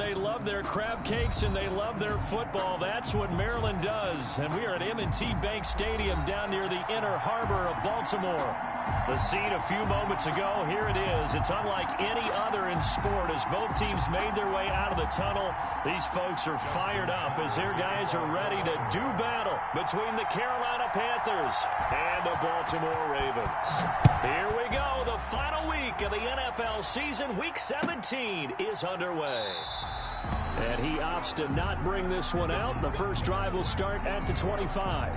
they love their crab cakes, and they love their football. That's what Maryland does. And we are at M&T Bank Stadium down near the Inner Harbor of Baltimore. The scene a few moments ago, here it is. It's unlike any other in sport as both teams made their way out of the tunnel. These folks are fired up as their guys are ready to do battle between the Carolina Panthers and the Baltimore Ravens. Here we go. The final week of the NFL season, Week 17, is underway. And he opts to not bring this one out. The first drive will start at the 25.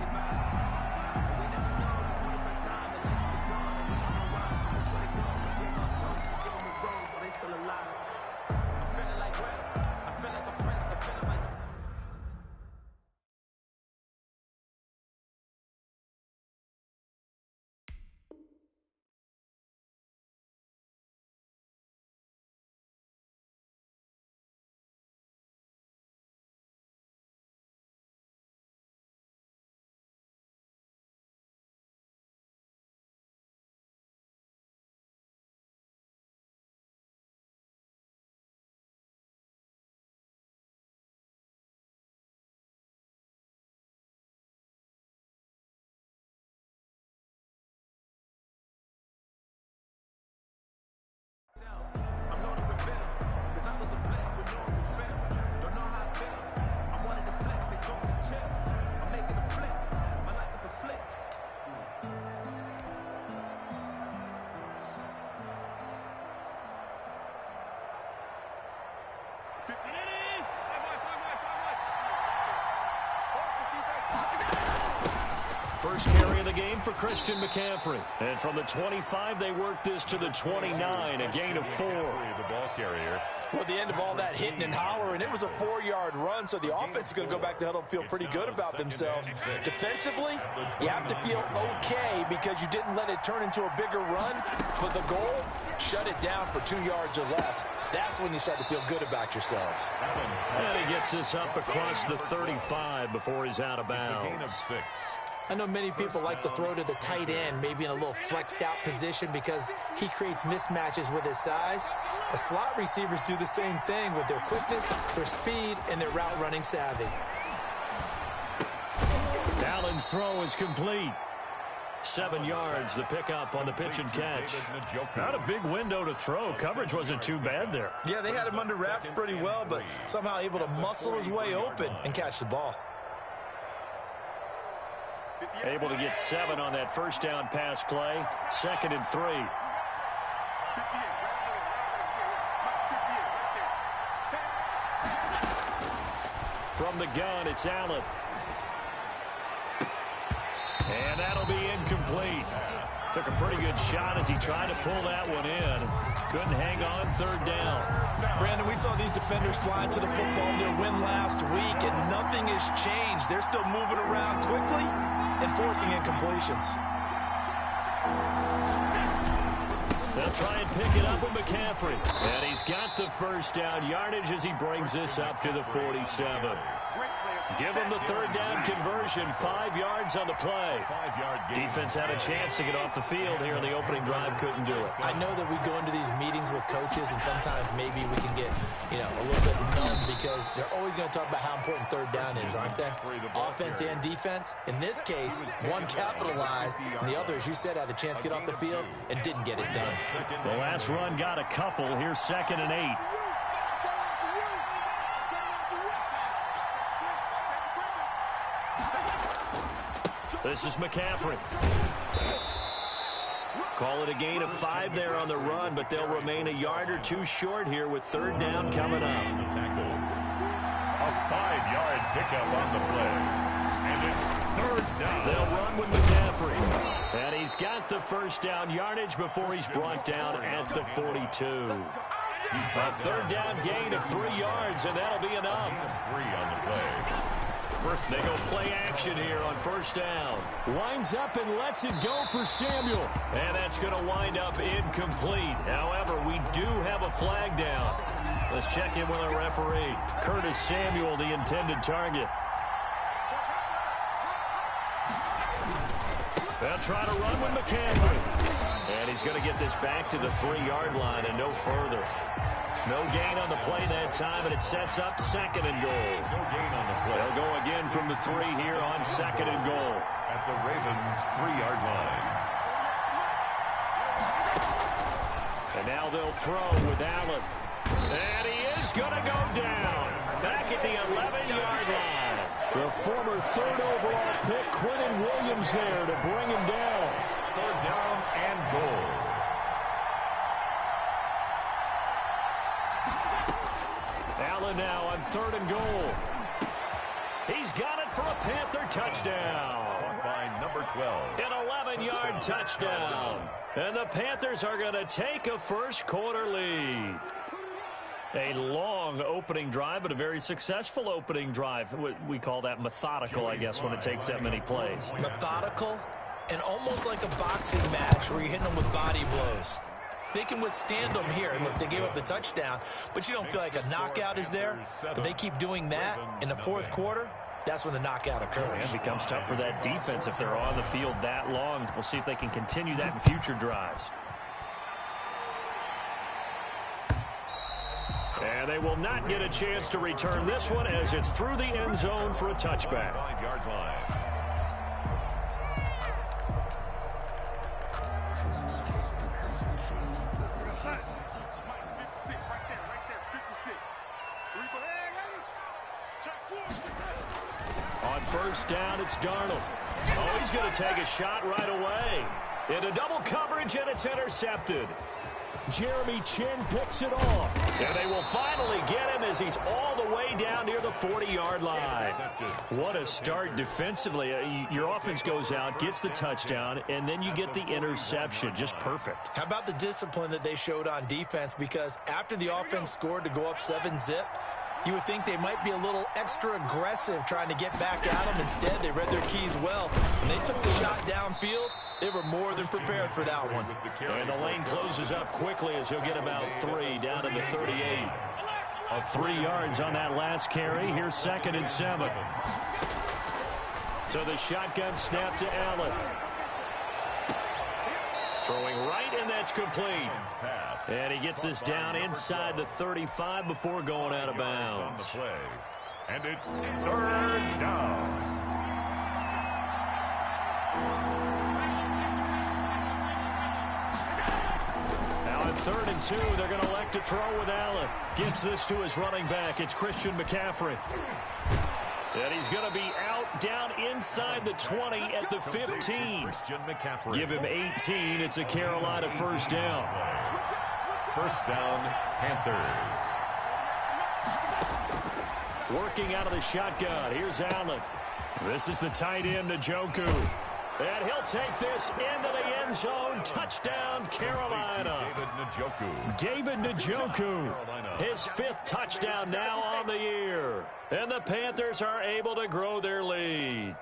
First carry of the game for Christian McCaffrey. And from the 25, they work this to the 29, a gain of 4. The ball carrier. Well, the end of all that hitting and hollering, it was a 4-yard run, so the offense is going to go back to huddle and feel pretty good about themselves. Defensively, you have to feel okay because you didn't let it turn into a bigger run, but the goal, shut it down for 2 yards or less. That's when you start to feel good about yourselves. And he gets this up across the 35 before he's out of bounds. I know many people like to throw to the tight end, maybe in a little flexed out position because he creates mismatches with his size. The slot receivers do the same thing with their quickness, their speed, and their route running savvy. Allen's throw is complete. 7 yards, the pickup on the pitch and catch. Not a big window to throw. Coverage wasn't too bad there. Yeah, they had him under wraps pretty well, but somehow able to muscle his way open and catch the ball. Able to get 7 on that first down pass play. 2nd and 3. From the gun, it's Allen. And that'll be incomplete. Took a pretty good shot as he tried to pull that one in. Couldn't hang on 3rd down. Brandon, we saw these defenders fly to the football in their win last week, and nothing has changed. They're still moving around quickly and forcing incompletions. They'll try and pick it up with McCaffrey. And he's got the first down yardage as he brings this up to the 47. Give him the 3rd down conversion, 5 yards on the play. Defense had a chance to get off the field here in the opening drive, couldn't do it. I know that we go into these meetings with coaches, and sometimes maybe we can get, a little bit numb because they're always going to talk about how important 3rd down is, aren't they? Offense and defense. In this case, one capitalized, and the other, as you said, had a chance to get off the field and didn't get it done. The last run got a couple. Here's 2nd and 8. This is McCaffrey. Call it a gain of 5 there on the run, but they'll remain a yard or 2 short here with 3rd down coming up. A 5-yard pickup on the play. And it's 3rd down. They'll run with McCaffrey. And he's got the first down yardage before he's brought down at the 42. A 3rd down gain of 3 yards, and that'll be enough. 3 on the play. They go play action here on 1st down. Winds up and lets it go for Samuel. And that's going to wind up incomplete. However, we do have a flag down. Let's check in with our referee. Curtis Samuel, the intended target. They'll try to run with McCaffrey. And he's going to get this back to the 3-yard line and no further. No gain on the play that time, and it sets up second and goal. No gain on the play. They'll go again from the 3 here on second and goal. At the Ravens' 3-yard line. And now they'll throw with Allen. And he is going to go down. Back at the 11-yard line. The former 3rd overall pick, Quentin Williams, there to bring him down. 3rd down and goal. Allen now on 3rd and goal. He's got it for a Panther touchdown. By number 12. An 11-yard touchdown. And the Panthers are going to take a first-quarter lead. A long opening drive, but a very successful opening drive. We call that methodical, I guess, when it takes that many plays. Methodical and almost like a boxing match where you're hitting them with body blows. They can withstand them here. Look, they gave up the touchdown, but you don't feel like a knockout is there. But they keep doing that in the 4th quarter. That's when the knockout occurs. It becomes tough for that defense if they're on the field that long. We'll see if they can continue that in future drives. And they will not get a chance to return this one as it's through the end zone for a touchback. 5-yard line. On first down, it's Darnold. Oh, he's going to take a shot right away. Into double coverage, and it's intercepted. Jeremy Chin picks it off. And they will finally get him as he's all the way down near the 40-yard line. What a start defensively. Your offense goes out, gets the touchdown, and then you get the interception. Just perfect. How about the discipline that they showed on defense? Because after the offense scored to go up 7-zip, you would think they might be a little extra aggressive trying to get back at them. Instead, they read their keys well. When they took the shot downfield, they were more than prepared for that one. And the lane closes up quickly as he'll get about 3 down to the 38. 3 yards on that last carry. Here's 2nd and 7. So the shotgun snap to Allen. Throwing right, and that's complete. And he gets this down inside the 35 before going out of bounds. And it's 3rd down. Now on 3rd and 2, they're going to elect to throw with Allen. Gets this to his running back. It's Christian McCaffrey. And he's going to be out down inside the 20 at the 15. Give him 18. It's a Carolina first down. First down, Panthers. Working out of the shotgun. Here's Allen. This is the tight end, Njoku. And he'll take this into the end zone. Touchdown, Carolina. David Njoku. His 5th touchdown now on the year. And the Panthers are able to grow their lead.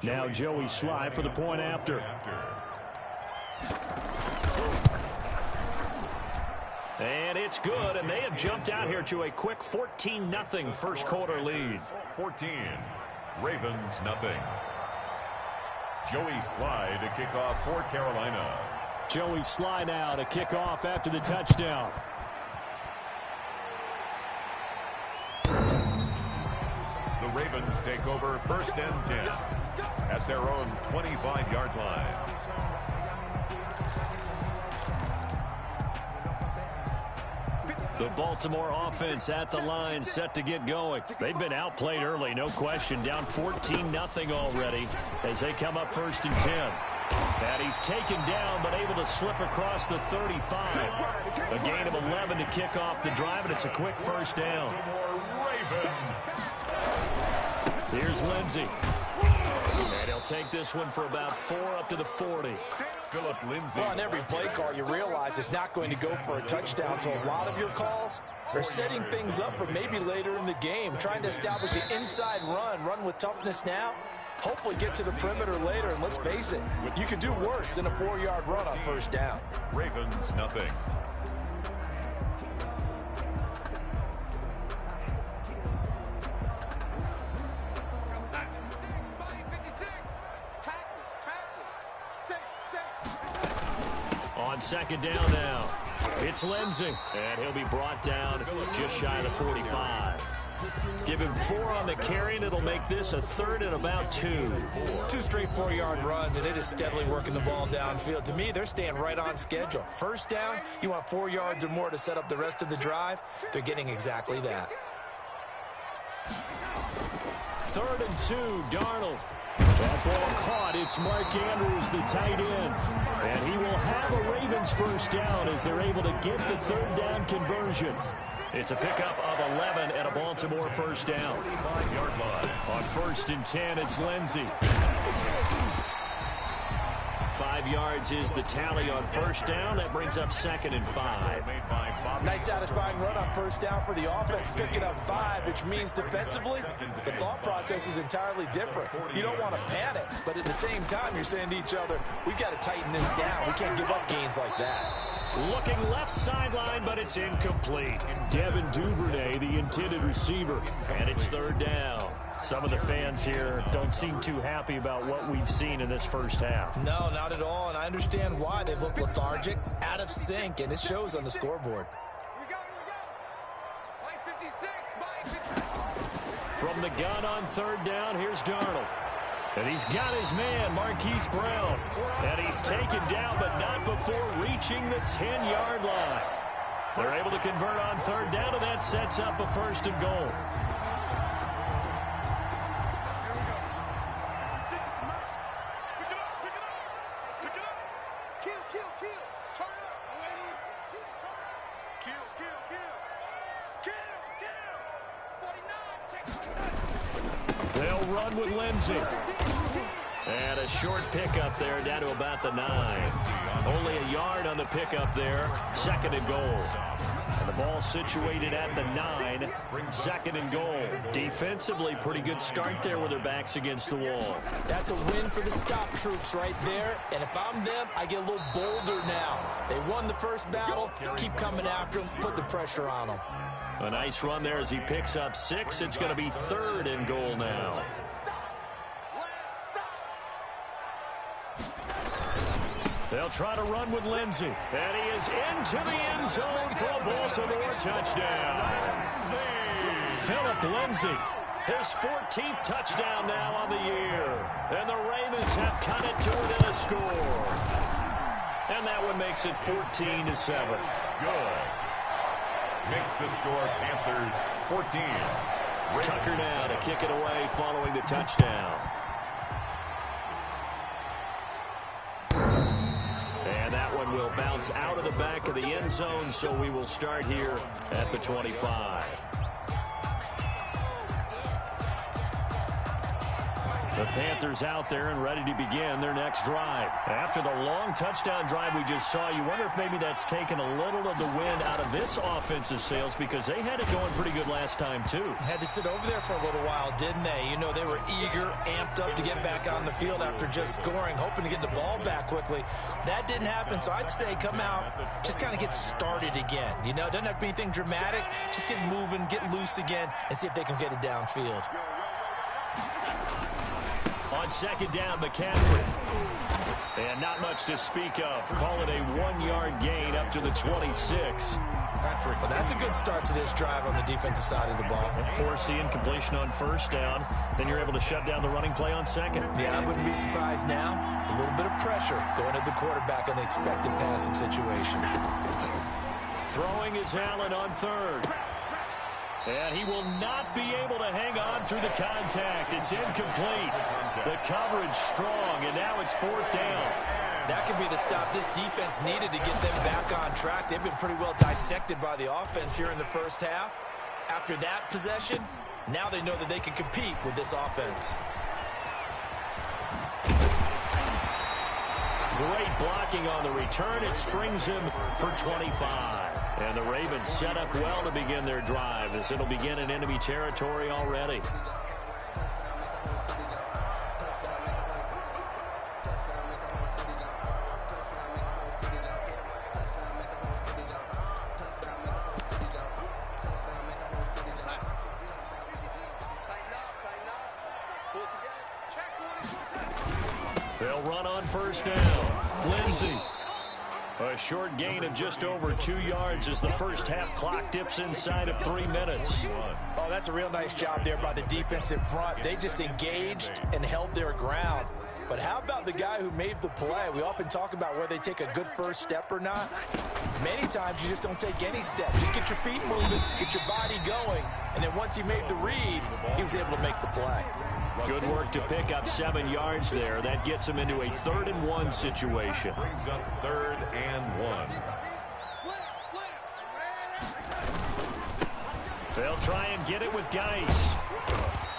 Now Joey Sly for the point after. And it's good, and they have jumped out here to a quick 14-0 first quarter lead. 14, Ravens nothing. Joey Sly to kick off for Carolina. Joey Sly now to kick off after the touchdown. The Ravens take over 1st and 10 at their own 25-yard line. The Baltimore offense at the line, set to get going. They've been outplayed early, no question. Down 14-0 already as they come up 1st and 10. And he's taken down, but able to slip across the 35. A gain of 11 to kick off the drive, and it's a quick first down. Here's Lindsey. And he'll take this one for about 4 up to the 40. Philip Lindsay. Well, on every play call, you realize it's not going to go for a touchdown. So a lot of your calls are setting things up for maybe later in the game, trying to establish an inside run with toughness now. Hopefully get to the perimeter later, and let's face it, you could do worse than a 4-yard run on first down. Ravens nothing. On second down now, it's Lindsey. And he'll be brought down just shy of the 45. Give him 4 on the carry, and it'll make this a 3rd and about 2. 2 straight 4-yard runs, and it is steadily working the ball downfield. To me, they're staying right on schedule. First down, you want 4 yards or more to set up the rest of the drive. They're getting exactly that. 3rd and 2, Darnold. That ball caught. It's Mark Andrews, the tight end. And he will have a Ravens first down as they're able to get the 3rd down conversion. It's a pickup of 11 and a Baltimore first down. 5-yard line. On 1st and 10, it's Lindsey. 5 yards is the tally on first down. That brings up 2nd and 5. Nice satisfying run on first down for the offense, picking up 5, which means defensively, the thought process is entirely different. You don't want to panic, but at the same time, you're saying to each other, we've got to tighten this down. We can't give up gains like that. Looking left sideline, but it's incomplete. Devin Duvernay, the intended receiver, and it's 3rd down. Some of the fans here don't seem too happy about what we've seen in this first half. No, not at all, and I understand why. They've looked lethargic, out of sync, and it shows on the scoreboard. From the gun on 3rd down, here's Darnold. And he's got his man, Marquise Brown. And he's taken down, but not before reaching the 10-yard line. They're able to convert on 3rd down, and that sets up a 1st and goal. They'll run with Lindsey. And a short pickup there down to about the 9. Only a yard on the pickup there. 2nd and goal. And the ball situated at the 9. 2nd and goal. Defensively, pretty good start there with their backs against the wall. That's a win for the stop troops right there. And if I'm them, I get a little bolder now. They won the first battle. Keep coming after them. Put the pressure on them. A nice run there as he picks up 6. It's going to be 3rd and goal now. They'll try to run with Lindsey. And he is into the end zone for a Baltimore touchdown. Philip Lindsey, his 14th touchdown now on the year. And the Ravens have cut it to within a score. And that one makes it 14-7. Good. Makes the score Panthers 14. Tucker now to kick it away following the touchdown. And that one will bounce out of the back of the end zone, so we will start here at the 25. The Panthers out there and ready to begin their next drive. After the long touchdown drive we just saw, you wonder if maybe that's taken a little of the wind out of this offensive sails, because they had it going pretty good last time too. Had to sit over there for a little while, didn't they? You know, they were eager, amped up to get back on the field after just scoring, hoping to get the ball back quickly. That didn't happen, so I'd say come out, just kind of get started again. You know, it doesn't have to be anything dramatic. Just get moving, get loose again, and see if they can get it downfield. On 2nd down, McCaffrey. And not much to speak of. Call it a 1-yard gain up to the 26. Well, that's a good start to this drive on the defensive side of the ball. Forcing completion on 1st down. Then you're able to shut down the running play on 2nd. Yeah, I wouldn't be surprised now. A little bit of pressure going at the quarterback in an expected passing situation. Throwing is Allen on 3rd. And he will not be able to hang on through the contact. It's incomplete. The coverage strong, and now it's 4th down. That could be the stop this defense needed to get them back on track. They've been pretty well dissected by the offense here in the first half. After that possession, now they know that they can compete with this offense. Great blocking on the return. It springs him for 25. And the Ravens set up well to begin their drive, as it'll begin in enemy territory already. They'll run on 1st down. Lindsey. A short gain of just over 2 yards as the first half clock dips inside of 3 minutes. Oh, that's a real nice job there by the defensive front. They just engaged and held their ground. But how about the guy who made the play? We often talk about whether they take a good first step or not. Many times you just don't take any steps. Just get your feet moving, get your body going, and then once he made the read, he was able to make the play. Good work to pick up 7 yards there. That gets him into a 3rd and 1 situation. Brings up 3rd and 1. They'll try and get it with Geis.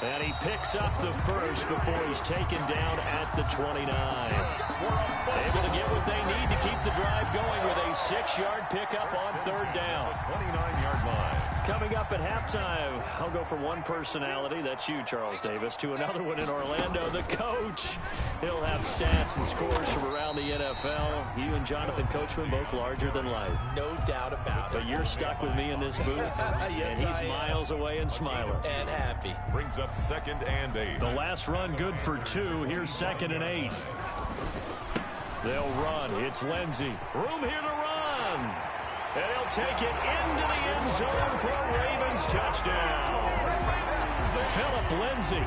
And he picks up the first before he's taken down at the 29. Able to get what they need to keep the drive going with a 6-yard pickup on 3rd down. 29-yard line. Coming up at halftime, I'll go from one personality, that's you, Charles Davis, to another one in Orlando, the coach. He'll have stats and scores from around the NFL. You and Jonathan Coachman both larger than life. No doubt about it. But you're stuck with me in this booth, yes, and he's miles away and smiling. And happy. Brings up 2nd and 8. The last run good for 2. Here's 2nd and 8. They'll run. It's Lindsey. Room here to run. And he'll take it into the end zone for a Ravens touchdown. Phillip Lindsey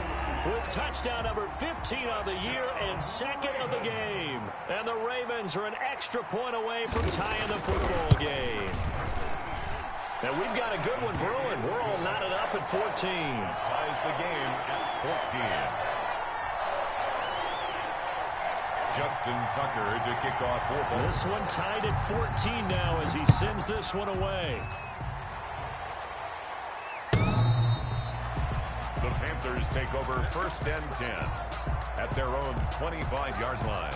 with touchdown number 15 on the year and 2nd of the game. And the Ravens are an extra point away from tying the football game. And we've got a good one brewing. We're all knotted up at 14. Ties the game at 14. Justin Tucker to kick off for Baltimore. This one tied at 14 now as he sends this one away. The Panthers take over 1st and 10 at their own 25-yard line.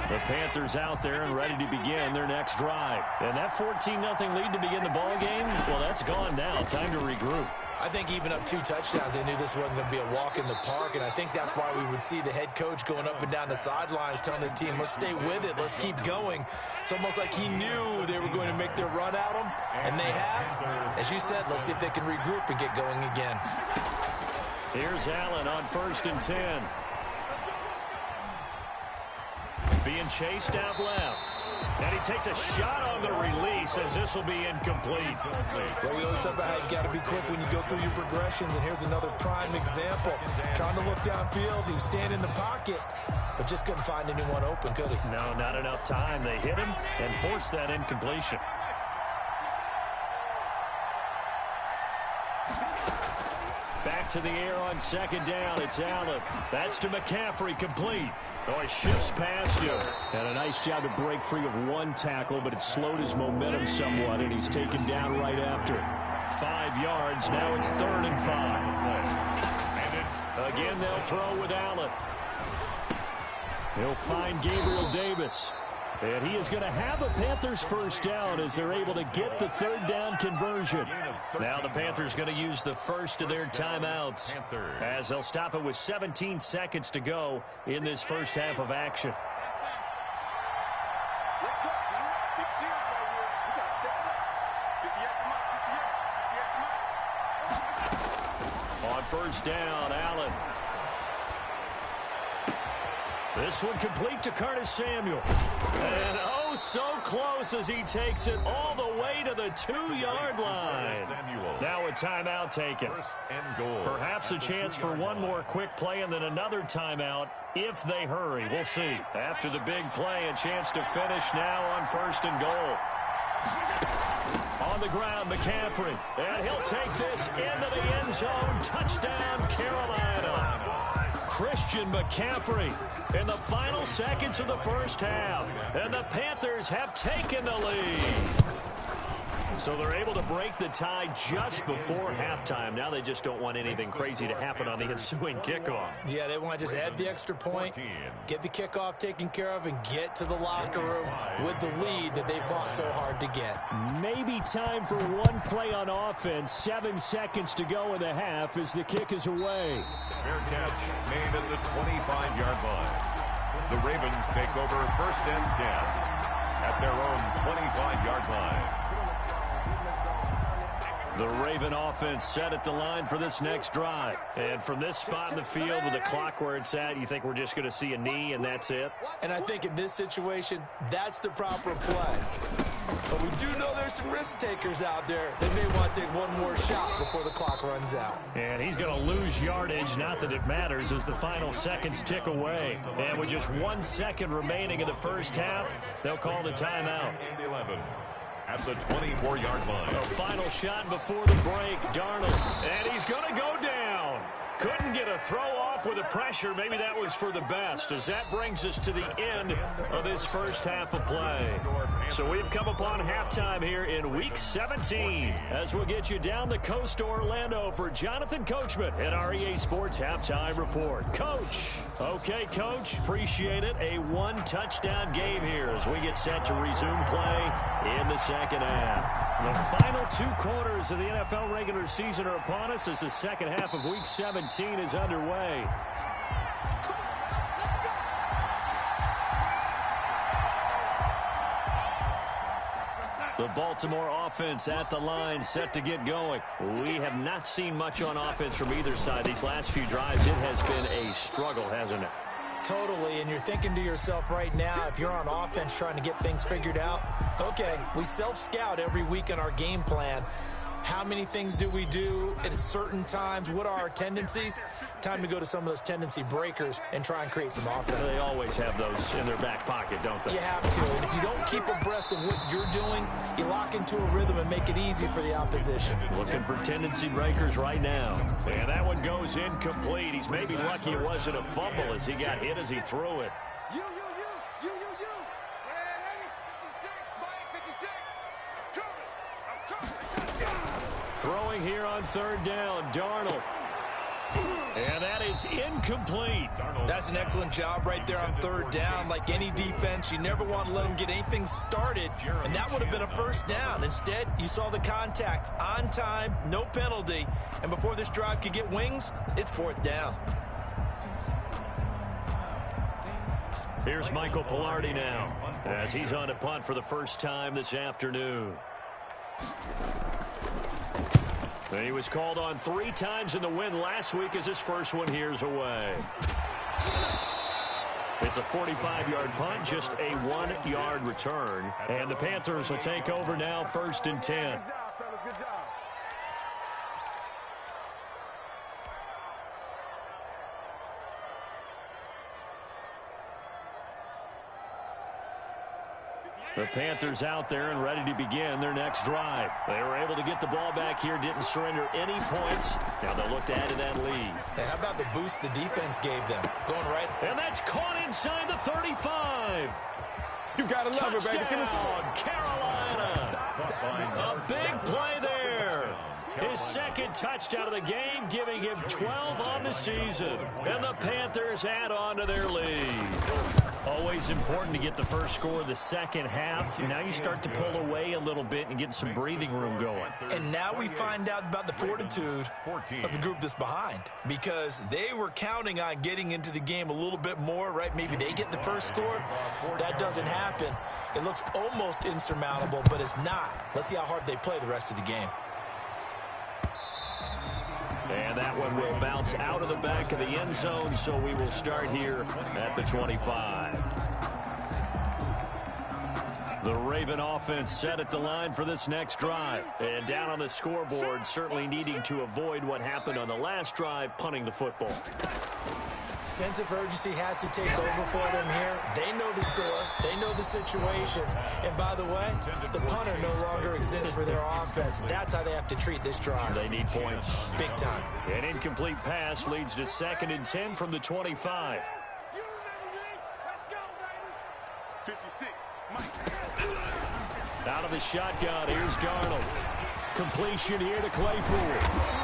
The Panthers out there and ready to begin their next drive. And that 14-0 lead to begin the ball game, well, that's gone now. Time to regroup. I think even up 2 touchdowns, they knew this wasn't going to be a walk in the park, and I think that's why we would see the head coach going up and down the sidelines telling his team, let's stay with it, let's keep going. It's almost like he knew they were going to make their run at him, and they have. As you said, let's see if they can regroup and get going again. Here's Allen on 1st and 10. Being chased out left. And he takes a shot on the release as this will be incomplete. Yeah, we always talk about how you got to be quick when you go through your progressions, and here's another prime example. Trying to look downfield, he was standing in the pocket, but just couldn't find anyone open, could he? No, not enough time. They hit him and forced that incompletion. Back to the air on 2nd down. It's Allen. That's to McCaffrey, complete. Oh, he shifts past him. And a nice job to break free of one tackle, but it slowed his momentum somewhat, and he's taken down right after. 5 yards. Now it's 3rd and 5. Again, they'll throw with Allen. He'll find Gabriel Davis. And he is going to have a Panthers first down as they're able to get the 3rd down conversion. Now the Panthers going to use the first of their timeouts as they'll stop it with 17 seconds to go in this first half of action. On 1st down, Allen. This one complete to Curtis Samuel. And oh, so close as he takes it all the way to the 2-yard line. Now a timeout taken. Perhaps a chance for one more quick play and then another timeout if they hurry. We'll see. After the big play, a chance to finish now on 1st and goal. On the ground, McCaffrey. And he'll take this into the end zone. Touchdown, Carolina. Christian McCaffrey in the final seconds of the first half. And the Panthers have taken the lead. So they're able to break the tie just before halftime. Now they just don't want anything crazy to happen on the ensuing kickoff. Yeah, they want to just add the extra point, get the kickoff taken care of, and get to the locker room with the lead that they fought so hard to get. Maybe time for one play on offense. 7 seconds to go in the half as the kick is away. Fair catch made at the 25-yard line. The Ravens take over 1st and 10 at their own 25-yard line. The Raven offense set at the line for this next drive. And from this spot in the field with the clock where it's at, you think we're just going to see a knee and that's it? And I think in this situation, that's the proper play. But we do know there's some risk takers out there. They may want to take one more shot before the clock runs out. And he's going to lose yardage, not that it matters, as the final seconds tick away. And with just 1 second remaining in the first half, they'll call the timeout. And 11 at the 24-yard line. A final shot before the break, Darnold. And he's going to go down. Couldn't get a throw off with the pressure. Maybe that was for the best, as that brings us to the end of this first half of play. So we've come upon halftime here in Week 17, as we'll get you down the coast to Orlando for Jonathan Coachman at our EA Sports Halftime Report. Coach. Okay, Coach. Appreciate it. A one-touchdown game here as we get set to resume play in the second half. The final 2 quarters of the NFL regular season are upon us as the second half of Week 17 is underway. The Baltimore offense at the line, set to get going. We have not seen much on offense from either side. These last few drives, it has been a struggle, hasn't it? Totally, and you're thinking to yourself right now, if you're on offense trying to get things figured out, okay, we self-scout every week in our game plan. How many things do we do at certain times? What are our tendencies? Time to go to some of those tendency breakers and try and create some offense. They always have those in their back pocket, don't they? You have to, and if you don't keep abreast of what you're doing, you lock into a rhythm and make it easy for the opposition. Looking for tendency breakers right now. And that one goes incomplete. He's maybe lucky it wasn't a fumble as he got hit as he threw it. Throwing here on third down, Darnold. And that is incomplete. That's an excellent job right there on third down. Like any defense, you never want to let them get anything started, and that would have been a first down. Instead, you saw the contact on time, no penalty, and before this drive could get wings, it's fourth down. Here's Michael Pilardi now as he's on a punt for the first time this afternoon. He was called on 3 times in the win last week as his first one here's away. It's a 45-yard punt, just a 1-yard return. And the Panthers will take over now, 1st and 10. The Panthers out there and ready to begin their next drive. They were able to get the ball back here, didn't surrender any points. Now they'll look to add to that lead. Hey, how about the boost the defense gave them? Going right. And that's caught inside the 35. You got to love it, baby. Touchdown, Carolina. A big play there. His second touchdown of the game, giving him 12 on the season. And the Panthers add on to their lead. Always important to get the first score of the second half. Now you start to pull away a little bit and get some breathing room going. And now we find out about the fortitude of the group that's behind, because they were counting on getting into the game a little bit more, right? Maybe they get the first score. That doesn't happen. It looks almost insurmountable, but it's not. Let's see how hard they play the rest of the game. And that one will bounce out of the back of the end zone, so we will start here at the 25. The Raven offense set at the line for this next drive. And down on the scoreboard, certainly needing to avoid what happened on the last drive, punting the football. Sense of urgency has to take over for them here. They know the score. They know the situation. And by the way, the punter no longer exists for their offense. That's how they have to treat this drive. They need points. Big time. An incomplete pass leads to 2nd and 10 from the 25. Out of the shotgun, here's Darnold. Completion here to Claypool.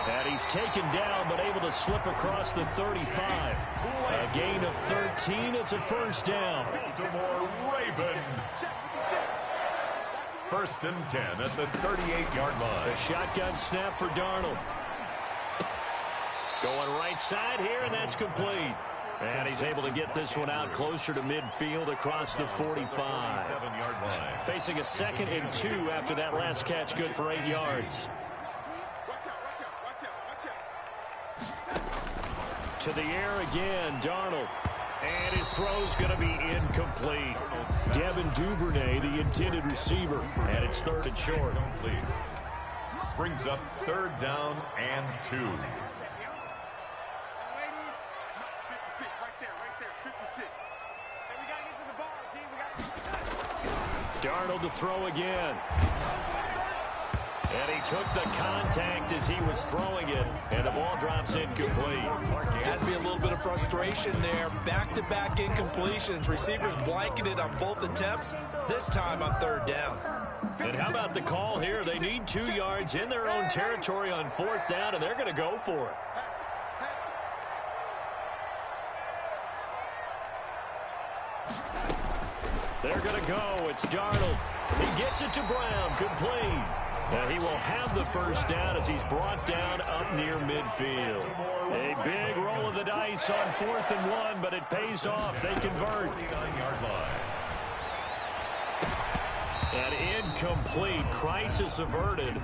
And he's taken down, but able to slip across the 35. A gain of 13. It's a first down. Baltimore Ravens. 1st and 10 at the 38-yard line. A shotgun snap for Darnold. Going right side here, and that's complete. And he's able to get this one out closer to midfield across the 45. 7-yard line. Facing a 2nd and 2 after that last catch, good for 8 yards. To the air again, Darnold. And his throw's going to be incomplete. Devin Duvernay, the intended receiver. And it's 3rd and short. Brings up 3rd down and 2. Darnold to throw again. And he took the contact as he was throwing it, and the ball drops incomplete. Has to be a little bit of frustration there. Back-to-back incompletions. Receivers blanketed on both attempts, this time on 3rd down. And how about the call here? They need 2 yards in their own territory on 4th down, and they're going to go for it. They're going to go. It's Darnold. He gets it to Brown. Complete. And he will have the 1st down as he's brought down up near midfield. A big roll of the dice on 4th and 1, but it pays off. They convert. And incomplete. Crisis averted.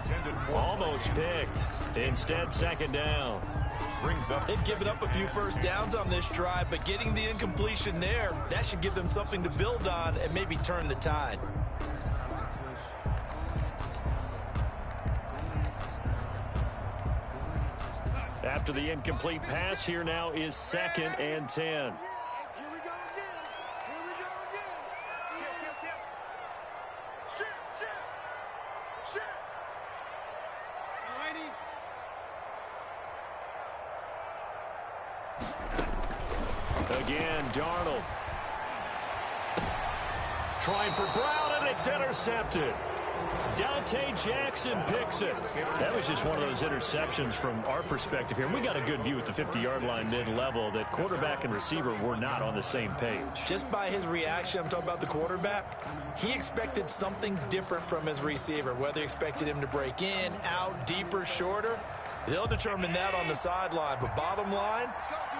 Almost picked. Instead, 2nd down. They've given up a few 1st downs on this drive, but getting the incompletion there, that should give them something to build on and maybe turn the tide. After the incomplete pass, here now is 2nd and 10. Again, Darnold. Trying for Brown, and it's intercepted. Dante Jackson picks it. That was just one of those interceptions from our perspective here. We got a good view at the 50-yard line mid-level that quarterback and receiver were not on the same page. Just by his reaction, I'm talking about the quarterback, he expected something different from his receiver, whether he expected him to break in, out, deeper, shorter. They'll determine that on the sideline. But bottom line,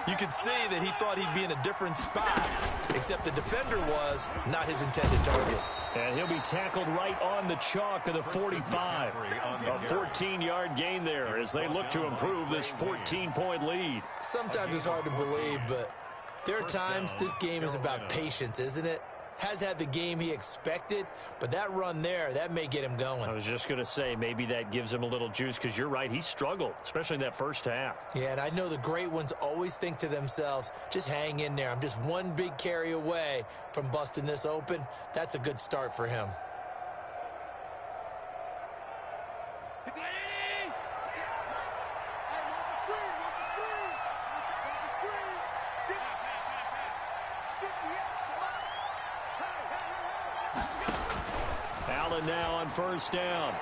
you could see that he thought he'd be in a different spot, except the defender was not his intended target. And he'll be tackled right on the chalk of the 45. A 14-yard gain there as they look to improve this 14-point lead. Sometimes it's hard to believe, but there are times this game is about patience, isn't it? Has had the game he expected, but that run there, that may get him going. I was just going to say, maybe that gives him a little juice, because you're right, he struggled, especially in that first half. Yeah, and I know the great ones always think to themselves, just hang in there. I'm just one big carry away from busting this open. That's a good start for him. Allen now on 1st down.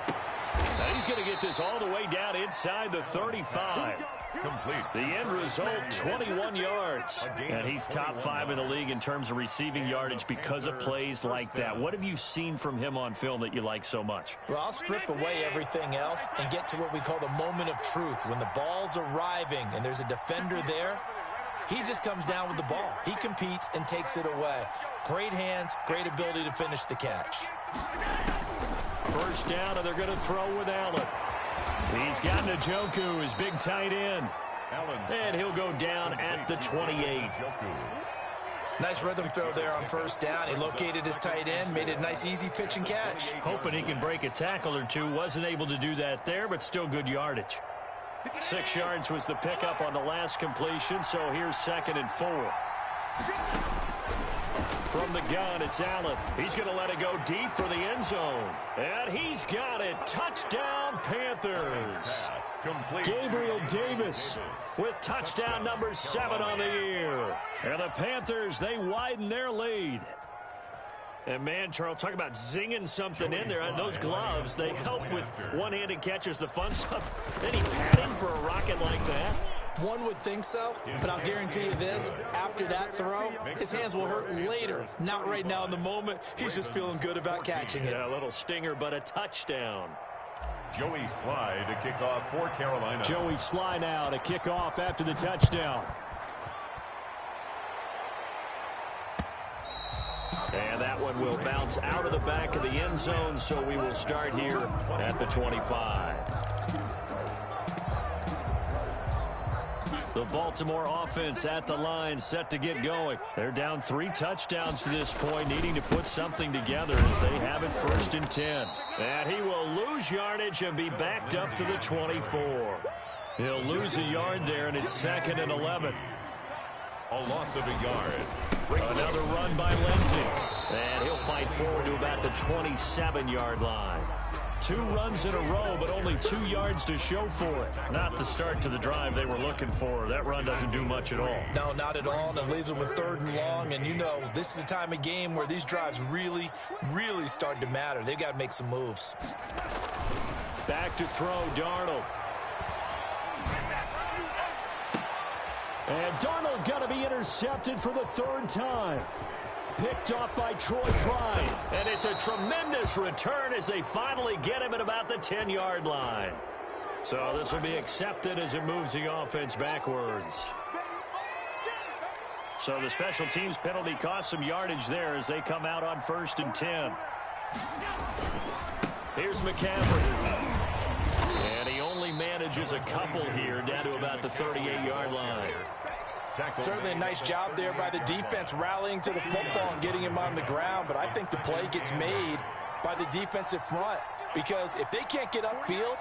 Now he's going to get this all the way down inside the 35. Complete. The end result, 21 yards. And he's top 5 in the league in terms of receiving yardage because of plays like that. What have you seen from him on film that you like so much? Well, I'll strip away everything else and get to what we call the moment of truth. When the ball's arriving and there's a defender there, he just comes down with the ball. He competes and takes it away. Great hands, great ability to finish the catch. 1st down, and they're going to throw with Allen. He's got Njoku, his big tight end. And he'll go down at the 28. Nice rhythm throw there on 1st down. He located his tight end, made it a nice, easy pitch and catch. Hoping he can break a tackle or two. Wasn't able to do that there, but still good yardage. 6 yards was the pickup on the last completion, so here's 2nd and 4. From the gun, it's Allen. He's going to let it go deep for the end zone. And he's got it. Touchdown, Panthers. Gabriel Davis with touchdown number 7 on the year. And the Panthers, they widen their lead. And, man, Charles, talk about zinging something in there. And those gloves, they help with one-handed catches, the fun stuff. Any padding for a rocket like that? One would think so, but I'll guarantee you this, after that throw, his hands will hurt later. Not right now in the moment. He's just feeling good about catching it. Yeah, a little stinger, but a touchdown. Joey Sly to kick off for Carolina. Joey Sly now to kick off after the touchdown. And that one will bounce out of the back of the end zone, so we will start here at the 25. The Baltimore offense at the line, set to get going. They're down 3 touchdowns to this point, needing to put something together as they have it 1st and 10. And he will lose yardage and be backed up to the 24. He'll lose a yard there, and it's 2nd and 11. A loss of a yard. Another run by Lindsey. And he'll fight forward to about the 27-yard line. 2 runs in a row, but only 2 yards to show for it. Not the start to the drive they were looking for. That run doesn't do much at all. No, not at all, and it leaves them with 3rd and long. And you know, this is the time of game where these drives really, really start to matter. They've got to make some moves. Back to throw, Darnold. And Darnold got to be intercepted for the 3rd time. Picked off by Troy Pride. And it's a tremendous return as they finally get him at about the 10-yard line. So this will be accepted as it moves the offense backwards. So the special teams penalty cost some yardage there as they come out on 1st and 10. Here's McCaffrey. And he only manages a couple here down to about the 38-yard line. Certainly a nice job there by the defense rallying to the football and getting him on the ground, but I think the play gets made by the defensive front because if they can't get upfield,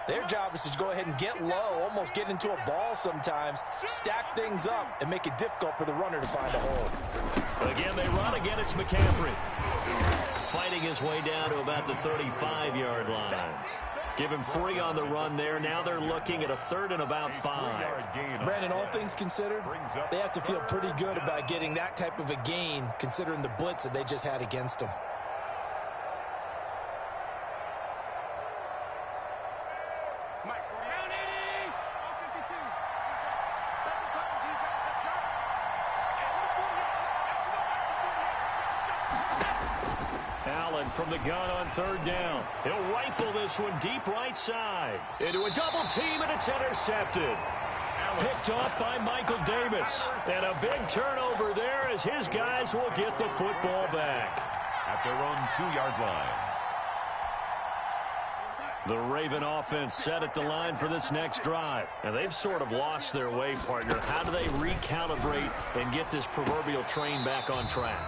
their job is to go ahead and get low, almost get into a ball sometimes, stack things up, and make it difficult for the runner to find a hole. Again, they run. Again, it's McCaffrey. Fighting his way down to about the 35-yard line. Give him 3 on the run there. Now they're looking at a 3rd and about 5. Brandon, all things considered, they have to feel pretty good about getting that type of a gain considering the blitz that they just had against them. From the gun on 3rd down. He'll rifle this one deep right side. Into a double team, and it's intercepted. Picked off by Michael Davis. And a big turnover there as his guys will get the football back. At their own 2-yard line. The Raven offense set at the line for this next drive. And they've sort of lost their way, partner. How do they recalibrate and get this proverbial train back on track?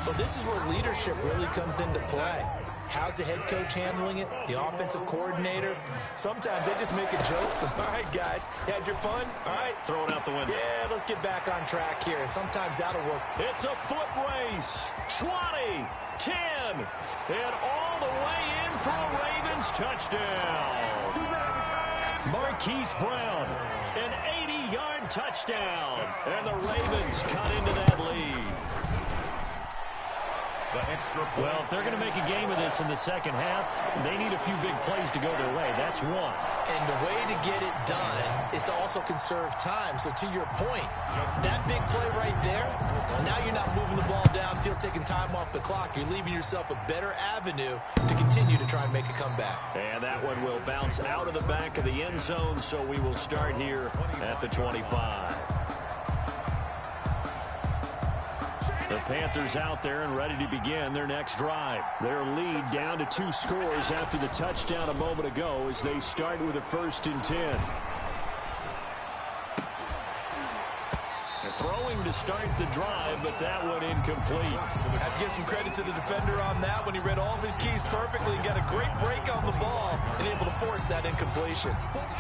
Well, this is where leadership really comes into play. How's the head coach handling it? The offensive coordinator? Sometimes they just make a joke. All right, guys, had your fun? All right. Throw it out the window. Yeah, let's get back on track here. And sometimes that'll work. It's a foot race. 20, 10, and all the way in for a Ravens touchdown. Marquise Brown, an 80-yard touchdown. And the Ravens cut into that lead. Well, if they're going to make a game of this in the second half, they need a few big plays to go their way. That's one. And the way to get it done is to also conserve time. So to your point, that big play right there, now you're not moving the ball downfield, taking time off the clock. You're leaving yourself a better avenue to continue to try and make a comeback. And that one will bounce out of the back of the end zone, so we will start here at the 25. The Panthers out there and ready to begin their next drive. Their lead down to 2 scores after the touchdown a moment ago as they start with a 1st and 10. They're throwing to start the drive, but that one incomplete. I have to give some credit to the defender on that when he read all of his keys perfectly and got a great break on the ball and able to force that incompletion.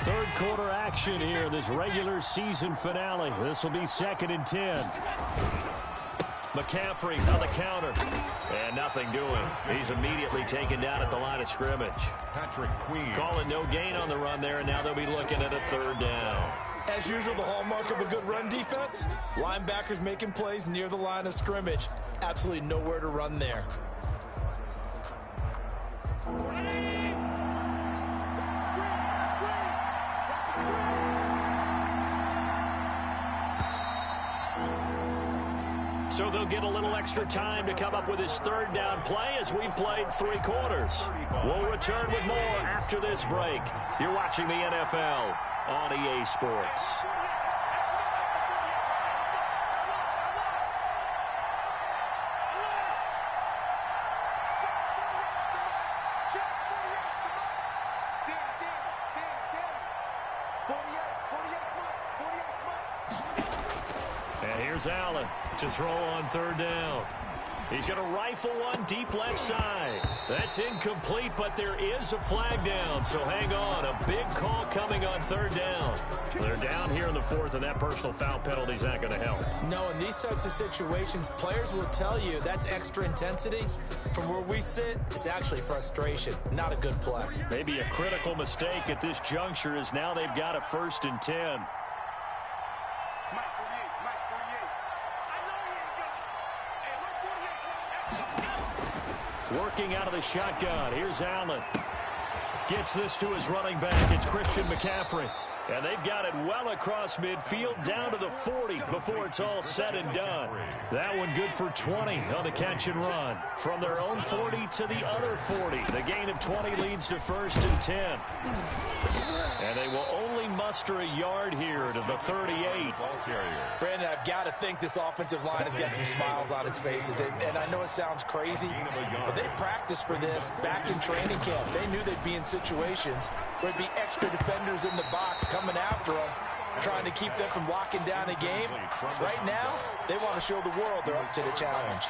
3rd quarter action here, this regular season finale. This will be 2nd and 10. McCaffrey on the counter. And nothing doing. He's immediately taken down at the line of scrimmage. Patrick Queen. Calling no gain on the run there, and now they'll be looking at a 3rd down. As usual, the hallmark of a good run defense, linebackers making plays near the line of scrimmage. Absolutely nowhere to run there. So they'll get a little extra time to come up with his 3rd down play as we've played 3 quarters. We'll return with more after this break. You're watching the NFL on EA Sports. And here's Allen to throw on third down. He's going to rifle one deep left side. That's incomplete, but there is a flag down, so hang on. A big call coming on third down. They're down here in the fourth, and that personal foul penalty is not going to help. No, in these types of situations, players will tell you that's extra intensity. From where we sit, it's actually frustration, not a good play. Maybe a critical mistake at this juncture is now they've got a 1st and 10. Working out of the shotgun. Here's Allen. Gets this to his running back. It's Christian McCaffrey. And they've got it well across midfield down to the 40 before it's all said and done. That one good for 20 on the catch and run. From their own 40 to the other 40. The gain of 20 leads to 1st and 10. And they will only muster a yard here to the 38. Brandon, I've got to think this offensive line has got some smiles on its faces. And I know it sounds crazy, but they practiced for this back in training camp. They knew they'd be in situations where there'd be extra defenders in the box coming after them, trying to keep them from locking down a game. Right now, they want to show the world they're up to the challenge.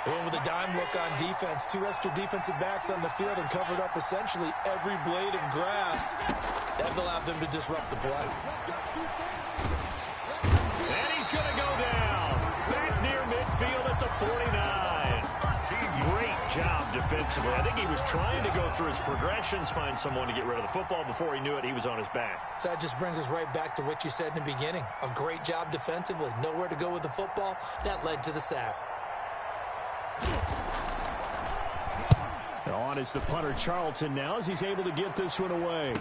And with a dime look on defense, 2 extra defensive backs on the field and covered up essentially every blade of grass. That allowed them to disrupt the play. And he's going to go down. Back near midfield at the 49. Great job defensively. I think he was trying to go through his progressions, find someone to get rid of the football. Before he knew it, he was on his back. So that just brings us right back to what you said in the beginning. A great job defensively. Nowhere to go with the football. That led to the sack. On is the punter Charlton now as he's able to get this one away.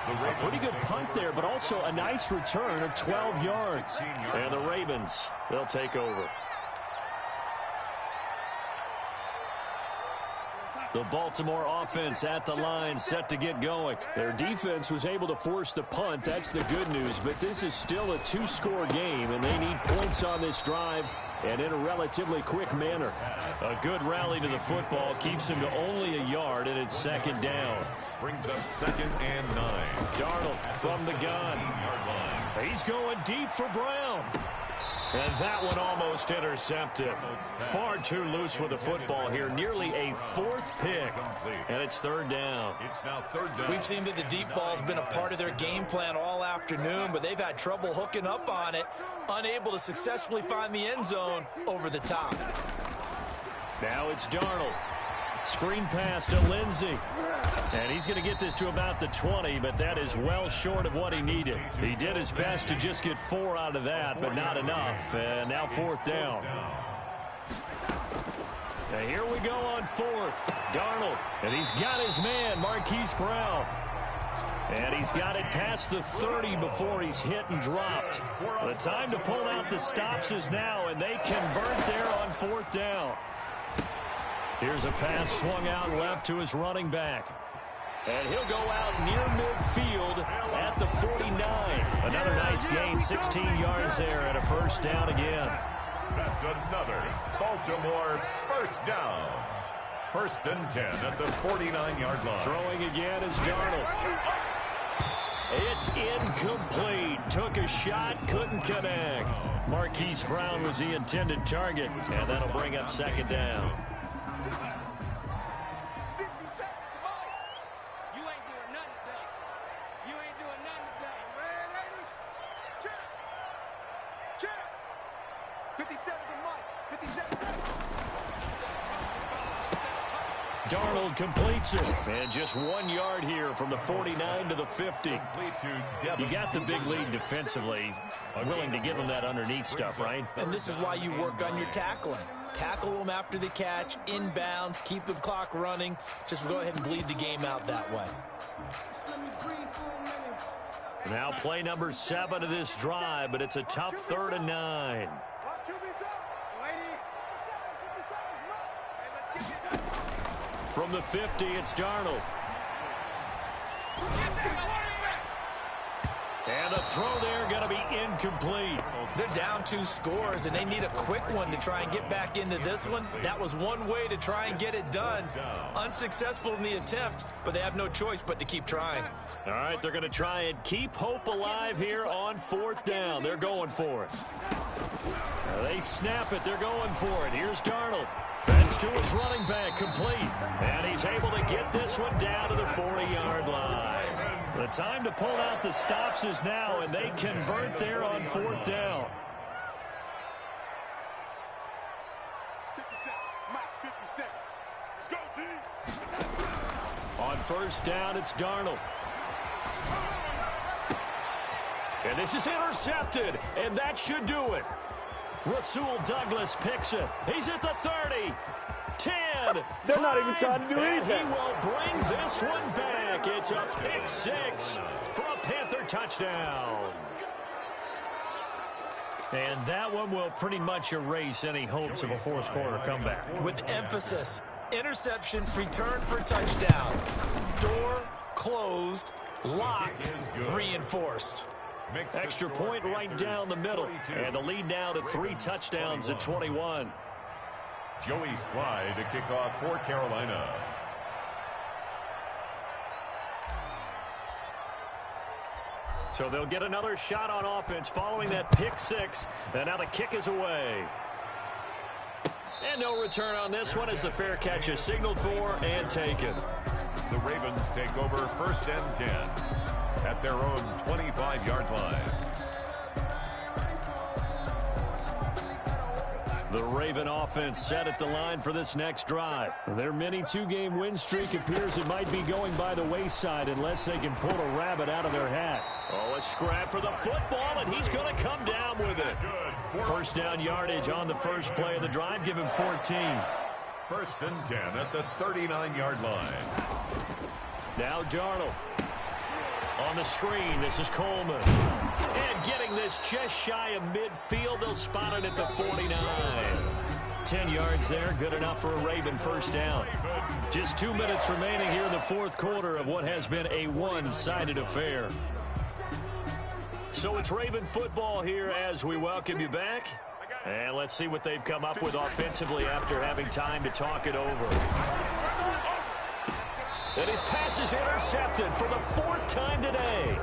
A pretty good punt there, but also a nice return of 12 yards. And the Ravens, they'll take over. The Baltimore offense at the line, set to get going. Their defense was able to force the punt. That's the good news. But this is still a 2-score game, and they need points on this drive and in a relatively quick manner. A good rally to the football keeps him to only a yard, and it's 2nd down. Brings up 2nd and 9. Darnold from the gun. He's going deep for Brown. And that one almost intercepted. Far too loose with the football here. Nearly a 4th pick. And it's 3rd down. It's now 3rd down. We've seen that the deep ball's been a part of their game plan all afternoon, but they've had trouble hooking up on it, unable to successfully find the end zone over the top. Now it's Darnold. Screen pass to Lindsey. And he's going to get this to about the 20, but that is well short of what he needed. He did his best to just get 4 out of that, but not enough. And now 4th down. And here we go on 4th. Darnold. And he's got his man, Marquise Brown. And he's got it past the 30 before he's hit and dropped. The time to pull out the stops is now, and they convert there on 4th down. Here's a pass swung out left to his running back. And he'll go out near midfield at the 49. Another nice gain, 16 yards there and a 1st down again. That's another Baltimore 1st down. 1st and 10 at the 49-yard line. Throwing again is Darnold. It's incomplete. Took a shot, couldn't connect. Marquise Brown was the intended target, and that'll bring up 2nd down. Darnold completes it. And just 1 yard here from the 49 to the 50. You got the big lead defensively. Willing to give him that underneath stuff, right? And this is why you work on your tackling. Tackle them after the catch, inbounds, keep the clock running. Just go ahead and bleed the game out that way. Now play number 7 of this drive, but it's a tough 3rd and 9. From the 50, it's Darnold. And the throw there going to be incomplete. They're down 2 scores, and they need a quick one to try and get back into this one. That was one way to try and get it done. Unsuccessful in the attempt, but they have no choice but to keep trying. All right, they're going to try and keep hope alive here on 4th down. They're going for it. They snap it. They're going for it. Here's Darnold. That's to his running back, complete. And he's able to get this one down to the 40-yard line. The time to pull out the stops is now, and they convert there on 4th down. 50 seconds. Let's go, D. On 1st down, it's Darnold. And this is intercepted, and that should do it. Rasul Douglas picks it. He's at the 30. 10. They're not even trying to do anything. He will bring this one back. It's a pick 6 for a Panther touchdown. And that one will pretty much erase any hopes of a 4th quarter comeback. With emphasis, interception, return for touchdown. Door closed, locked, reinforced. Extra point right down the middle. And the lead now to 3 touchdowns at 21. Joey Slye to kick off for Carolina. So they'll get another shot on offense following that pick 6. And now the kick is away. And no return on this one as the fair catch is signaled for and taken. The Ravens take over 1st and 10 at their own 25-yard line. The Raven offense set at the line for this next drive. Their mini 2-game win streak appears it might be going by the wayside unless they can pull a rabbit out of their hat. Oh, a scrap for the football, and he's going to come down with it. 1st down yardage on the first play of the drive. Give him 14. 1st and 10 at the 39-yard line. Now Darnold. On the screen, this is Coleman. And getting this just shy of midfield, they'll spot it at the 49. 10 yards there, good enough for a Raven 1st down. Just 2 minutes remaining here in the 4th quarter of what has been a one-sided affair. So it's Raven football here as we welcome you back. And let's see what they've come up with offensively after having time to talk it over. And his pass is intercepted for the 4th time today.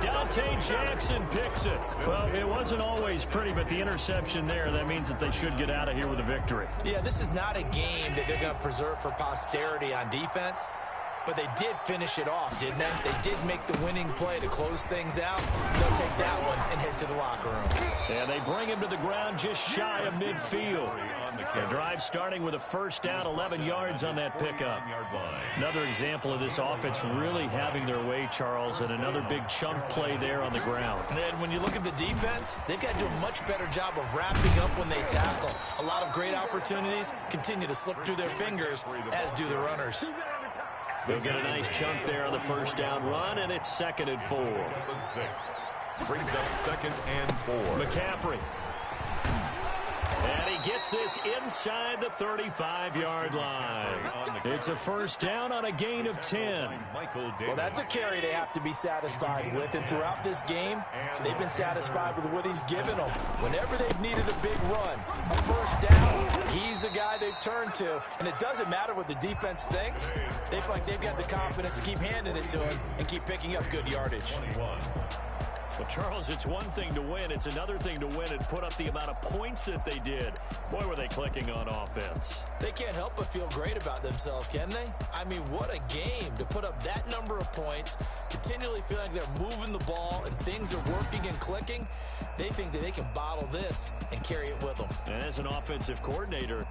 Dante Jackson picks it. Well, it wasn't always pretty, but the interception there, that means that they should get out of here with a victory. Yeah, this is not a game that they're going to preserve for posterity on defense. But they did finish it off, didn't they? They did make the winning play to close things out. They'll take that one and head to the locker room. And they bring him to the ground just shy of midfield. The drive starting with a 1st down, 11 yards on that pickup. Another example of this offense really having their way, Charles, and another big chunk play there on the ground. And then when you look at the defense, they've got to do a much better job of wrapping up when they tackle. A lot of great opportunities continue to slip through their fingers, as do the runners. They'll get a nice chunk there on the 1st down run, and it's 2nd and 4. Brings up 2nd and 4. McCaffrey. And he gets this inside the 35-yard line. It's a 1st down on a gain of 10. Well, that's a carry they have to be satisfied with. And throughout this game, they've been satisfied with what he's given them. Whenever they've needed a big run, a 1st down, he's the guy they've turned to. And it doesn't matter what the defense thinks. They feel like they've got the confidence to keep handing it to him and keep picking up good yardage. Well, Charles, it's one thing to win. It's another thing to win and put up the amount of points that they did. Boy, were they clicking on offense. They can't help but feel great about themselves, can they? I mean, what a game to put up that number of points, continually feeling like they're moving the ball and things are working and clicking. They think that they can bottle this and carry it with them. And as an offensive coordinator,